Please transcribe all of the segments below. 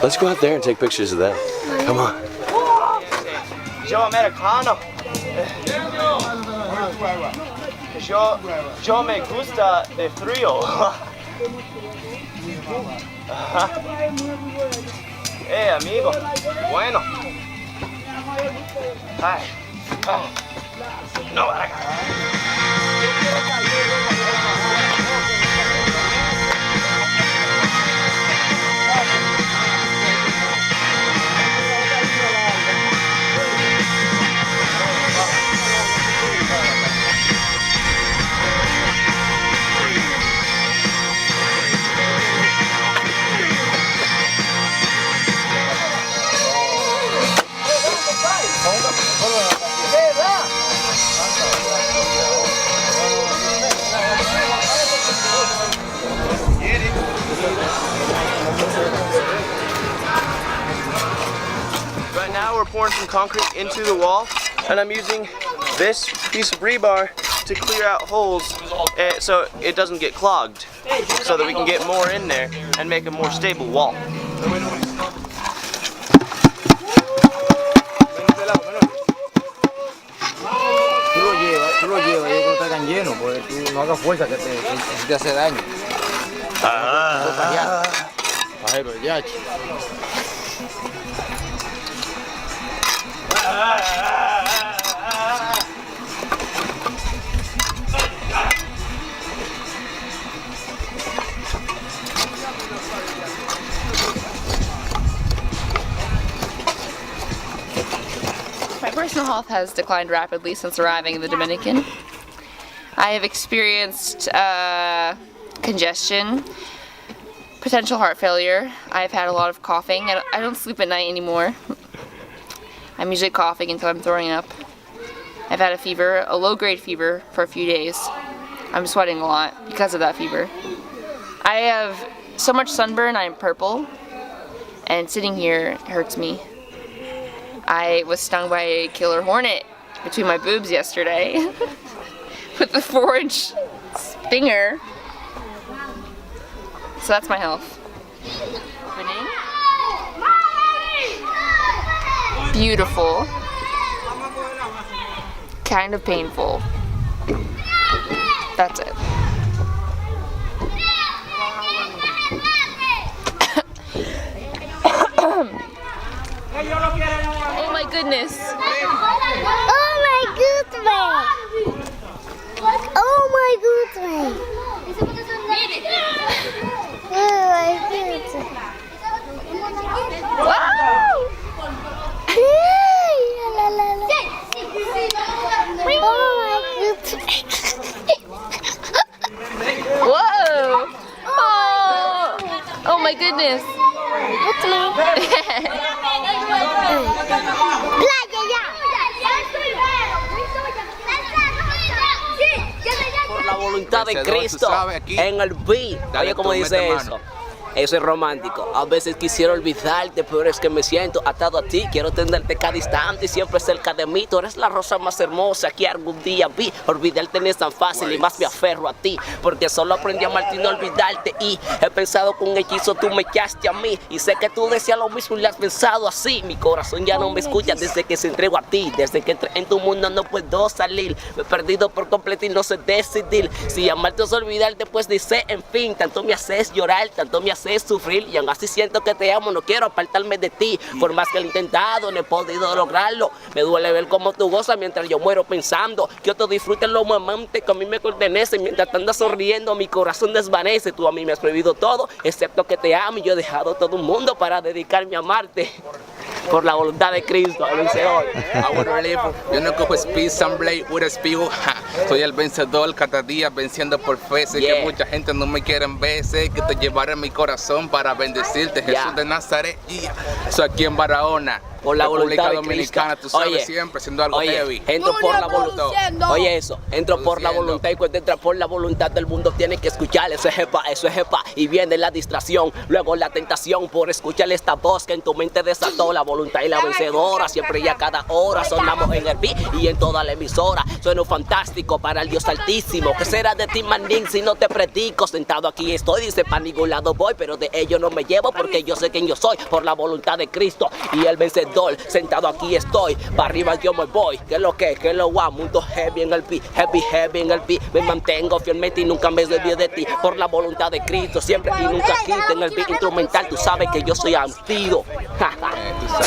Let's go out there and take pictures of them. Come on. Yo americano. Yo me gusta el frío. Amigo. Bueno. Ay. No, para acá. Right now we're pouring some concrete into the wall, and I'm using this piece of rebar to clear out holes so it doesn't get clogged, so that we can get more in there and make a more stable wall. Tú lo llevas, yo creo que está tan lleno, porque tú no hagas fuerza que te hace daño. Pajero, el yache. My personal health has declined rapidly since arriving in the Dominican. I have experienced congestion, potential heart failure. I've had a lot of coughing. I don't sleep at night anymore. I'm usually coughing until I'm throwing up. I've had a fever, a low-grade fever, for a few days. I'm sweating a lot because of that fever. I have so much sunburn, I'm purple, and sitting here hurts me. I was stung by a killer hornet between my boobs yesterday with a 4-inch stinger. So that's my health. Opening. Beautiful. Kind of painful. That's it. Oh my goodness. Oh my goodness. Oh my goodness. Oh my goodness. Wow! La, la, la. Oh my goodness. Whoa! Oh! Oh my goodness. What's Playa ya. Por la voluntad de Cristo en el beat. Oye, ¿cómo dice eso? Eso es romántico. A veces quisiera olvidarte, pero es que me siento atado a ti. Quiero tenerte cada instante y siempre cerca de mí. Tú eres la rosa más hermosa que algún día vi. Olvidarte no es tan fácil y más me aferro a ti, porque solo aprendí a amarte y no olvidarte. Y he pensado que un hechizo tú me echaste a mí, y sé que tú decías lo mismo y lo has pensado así. Mi corazón ya no me escucha desde que se entregó a ti. Desde que entré en tu mundo no puedo salir. Me he perdido por completo y no sé decidir si amarte o olvidarte, pues dice, en fin. Tanto me haces llorar, tanto me haces sufrir, y aún así siento que te amo, no quiero apartarme de ti. Por más que lo he intentado, no he podido lograrlo. Me duele ver cómo tú gozas mientras yo muero pensando que otros disfruten lo mamante que a mí me pertenece. Mientras te andas sonriendo, mi corazón desvanece. Tú a mí me has prohibido todo, excepto que te amo, y yo he dejado todo un mundo para dedicarme a amarte. Por la voluntad de Cristo, lo hice hoy. Yo no cojo speed, blade with a speed. Soy el vencedor cada día venciendo por fe. Sé que mucha gente no me quiere ver. Sé que te llevaré en mi corazón para bendecirte. Jesús de Nazaret. Soy aquí en Barahona. por la voluntad República de Cristo. Dominicana, tú sabes, Oye, siempre siendo algo oye, heavy. entro por la voluntad. produciendo. Oye eso, entro por la Produciendo. voluntad y cuando entra por la voluntad del mundo tiene que escuchar, eso es jepa, y viene la distracción, luego la tentación por escuchar esta voz que en tu mente desató la voluntad y la vencedora, siempre y a cada hora sonamos en el beat y en toda la emisora, sueno fantástico para el Dios Altísimo, que será de ti manín si no te predico, sentado aquí estoy, dice pa' ningún lado voy, pero de ello no me llevo porque yo sé quién yo soy, por la voluntad de Cristo y el vencedor, sentado aquí estoy, para arriba yo me voy, que lo guau, mundo heavy en el beat, heavy en el beat, me mantengo fielmente y nunca me desvío de ti, por la voluntad de Cristo, siempre y nunca quite en el beat instrumental, tú sabes que yo soy antiguo,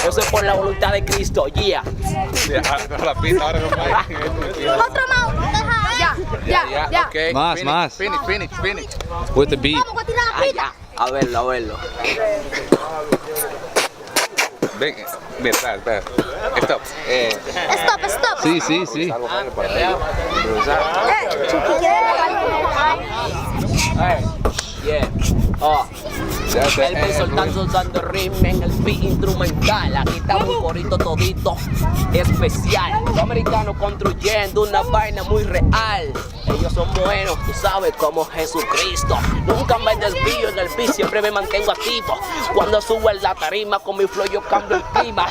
eso es por la voluntad de Cristo, yeah. La pista ahora no puede. Otro más. Ya. Okay. Más. Finish. With the beat. Vamos a tirar la Ah, pita. ya. A verlo. Ven, espera. Stop. Stop. Sí. Chucky, Yeah. Oh. Él ven soltando ritmo en el beat instrumental. Aquí estamos un corito todito especial. Los americanos construyendo una vaina muy real. Ellos son buenos, tú sabes, como Jesucristo. Nunca me desvío en el beat, siempre me mantengo activo. Cuando subo en la tarima con mi flow yo cambio el clima.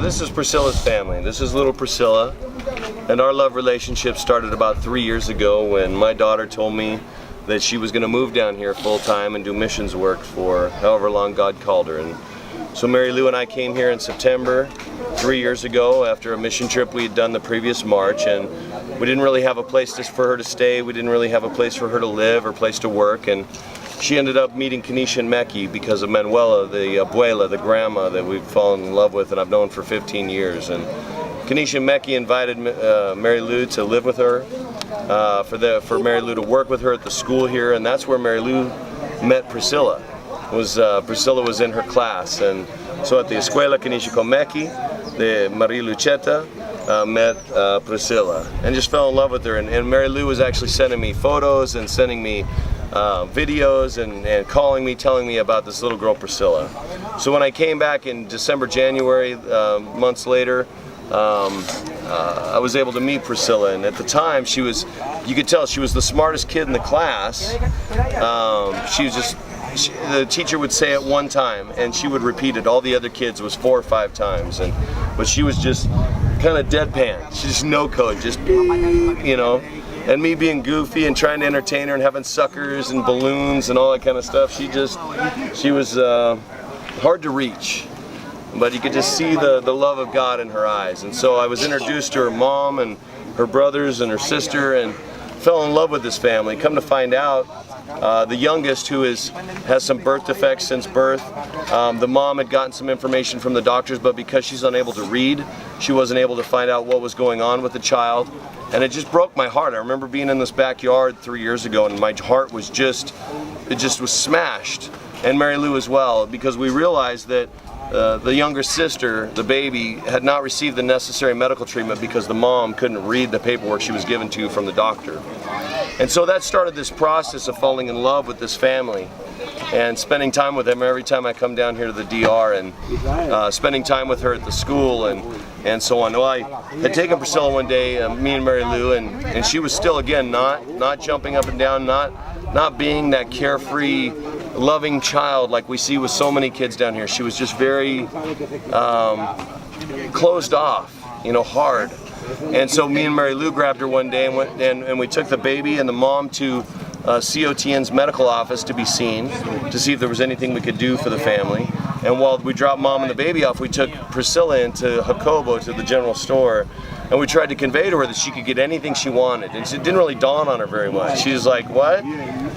This is Priscilla's family. This is little Priscilla, and our love relationship started about 3 years ago when my daughter told me that she was going to move down here full time and do missions work for however long God called her. And so Mary Lou and I came here in September 3 years ago after a mission trip we had done the previous March, and we didn't really have a place for her to stay. We didn't really have a place for her to live or place to work, and she ended up meeting Kenesha and Meki because of Manuela, the abuela, the grandma that we've fallen in love with and I've known for 15 years. And Kenesha and Meki invited Mary Lou to live with her, for Mary Lou to work with her at the school here, and that's where Mary Lou met Priscilla. Priscilla was in her class, and so at the Escuela Kenesha con Meki, the Maria Lucheta met Priscilla and just fell in love with her. And Mary Lou was actually sending me photos and sending me videos and calling me, telling me about this little girl Priscilla. So when I came back in December, January, months later, I was able to meet Priscilla, and at the time she was, you could tell she was the smartest kid in the class. She was just, the teacher would say it one time and she would repeat it. All the other kids was 4 or 5 times, but she was just kind of deadpan. She just no code, just, you know. And me being goofy and trying to entertain her and having suckers and balloons and all that kind of stuff, she was hard to reach. But you could just see the love of God in her eyes. And so I was introduced to her mom and her brothers and her sister and fell in love with this family. Come to find out, the youngest, who has some birth defects since birth. The mom had gotten some information from the doctors, but because she's unable to read, she wasn't able to find out what was going on with the child. And it just broke my heart. I remember being in this backyard 3 years ago, and my heart was just was smashed. And Mary Lou as well, because we realized that the younger sister, the baby, had not received the necessary medical treatment because the mom couldn't read the paperwork she was given to from the doctor. And so that started this process of falling in love with this family and spending time with them every time I come down here to the DR, and spending time with her at the school and so on. Well, I had taken Priscilla one day, me and Mary Lou, and she was still, again, not jumping up and down, not being that carefree, loving child like we see with so many kids down here. She was just very closed off, hard. And so me and Mary Lou grabbed her one day and we took the baby and the mom to COTN's medical office to be seen, to see if there was anything we could do for the family. And while we dropped mom and the baby off, we took Priscilla into Jacobo, to the general store, and we tried to convey to her that she could get anything she wanted. And it didn't really dawn on her very much. She was like, what?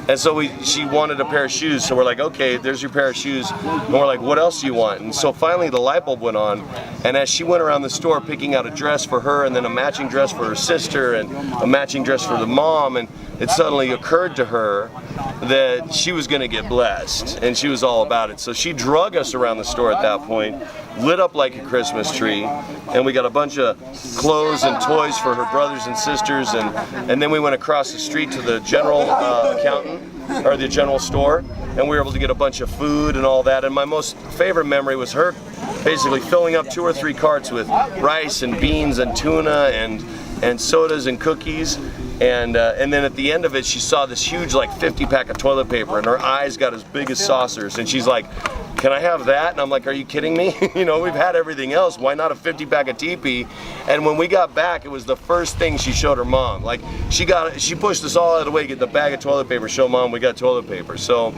And so she wanted a pair of shoes, so we're like, okay, there's your pair of shoes. And we're like, what else do you want? And so finally the light bulb went on, and as she went around the store picking out a dress for her, and then a matching dress for her sister, and a matching dress for the mom, and it suddenly occurred to her that she was going to get blessed, and she was all about it. So she drug us around the store at that point, lit up like a Christmas tree, and we got a bunch of clothes and toys for her brothers and sisters, and then we went across the street to the general accountant, or the general store, and we were able to get a bunch of food and all that. And my most favorite memory was her basically filling up 2 or 3 carts with rice and beans and tuna and sodas and cookies. And then at the end of it, she saw this huge, like, 50-pack of toilet paper, and her eyes got as big as saucers, and she's like, can I have that? And I'm like, are you kidding me? We've had everything else. Why not a 50-pack of TP? And when we got back, it was the first thing she showed her mom. Like, she pushed us all out of the way to get the bag of toilet paper, show mom we got toilet paper. So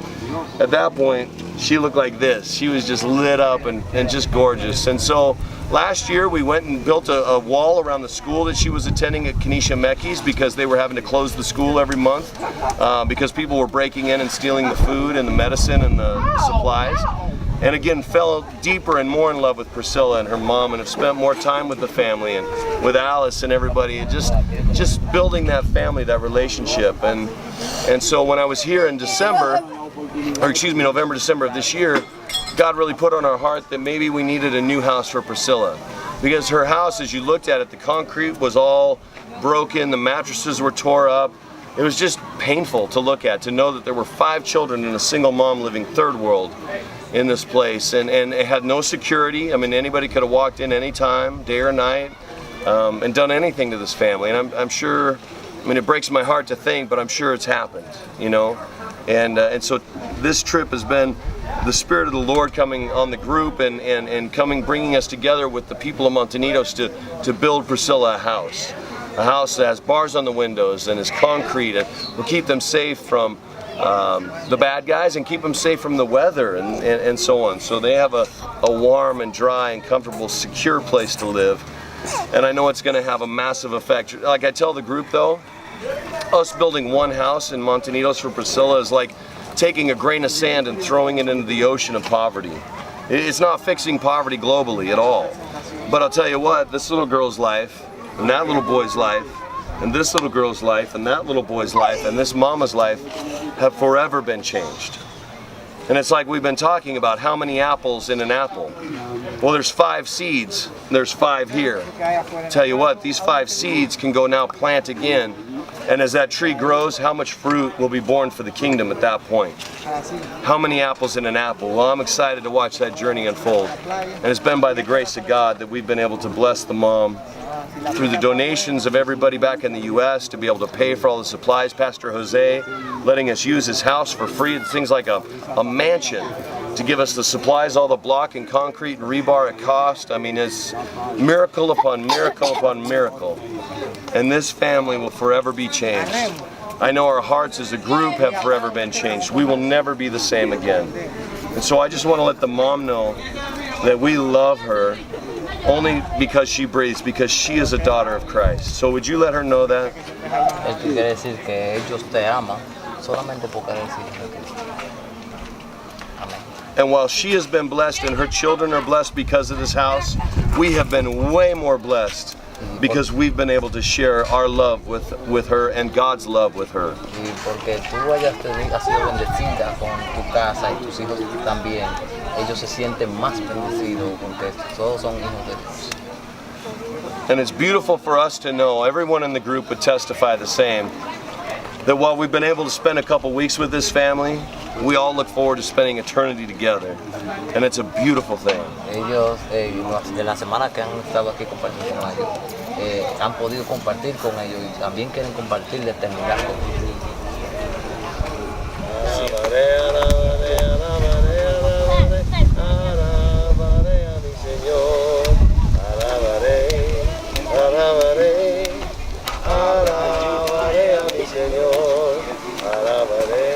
at that point, she looked like this. She was just lit up and just gorgeous. And so last year, we went and built a wall around the school that she was attending at Kenesha Meki's, because they were having to close the school every month because people were breaking in and stealing the food and the medicine and the supplies. And again, fell deeper and more in love with Priscilla and her mom, and have spent more time with the family and with Alice and everybody, and just building that family, that relationship. And so when I was here in November, December of this year, God really put on our heart that maybe we needed a new house for Priscilla. Because her house, as you looked at it, the concrete was all broken, the mattresses were tore up. It was just painful to look at, to know that there were 5 children and a single mom living third world in this place, and it had no security. I mean, anybody could have walked in any time, day or night, and done anything to this family. And I'm sure, it breaks my heart to think, but I'm sure it's happened, And so this trip has been the Spirit of the Lord coming on the group and bringing us together with the people of Montanitos to build Priscilla a house that has bars on the windows and is concrete, and will keep them safe from the bad guys and keep them safe from the weather and so on. So they have a warm and dry and comfortable, secure place to live. And I know it's going to have a massive effect. Like I tell the group though, us building one house in Montanitos for Priscilla is like taking a grain of sand and throwing it into the ocean of poverty. It's not fixing poverty globally at all. But I'll tell you what, this little girl's life, and that little boy's life, and this little girl's life, and that little boy's life, and this mama's life have forever been changed. And it's like we've been talking about how many apples in an apple. Well, there's 5 seeds, there's 5 here. Tell you what, these 5 seeds can go now plant again, and as that tree grows, how much fruit will be born for the kingdom at that point? How many apples in an apple? Well, I'm excited to watch that journey unfold. And it's been by the grace of God that we've been able to bless the mom through the donations of everybody back in the U.S. to be able to pay for all the supplies. Pastor Jose letting us use his house for free, things like a mansion, to give us the supplies, all the block and concrete and rebar at cost. I mean, it's miracle upon miracle upon miracle. And this family will forever be changed. I know our hearts as a group have forever been changed. We will never be the same again. And so I just want to let the mom know that we love her only because she breathes, because she is a daughter of Christ. So would you let her know that? Esto quiere decir que ellos te aman solamente por cada decisión que Amén. And while she has been blessed and her children are blessed because of this house, we have been way more blessed because we've been able to share our love with her and God's love with her. Y porque tú has sido bendecida con tu casa y tus hijos también, ellos se sienten más bendecidos porque todos son hijos de Dios. And it's beautiful for us to know, everyone in the group would testify the same, that while we've been able to spend a couple weeks with this family, we all look forward to spending eternity together. And it's a beautiful thing. Ellos, de la semana que han estado aquí compartiendo con ellos, han podido compartir con ellos y también quieren compartir la eternidad con ellos. Alabaré a mi Señor, alabaré.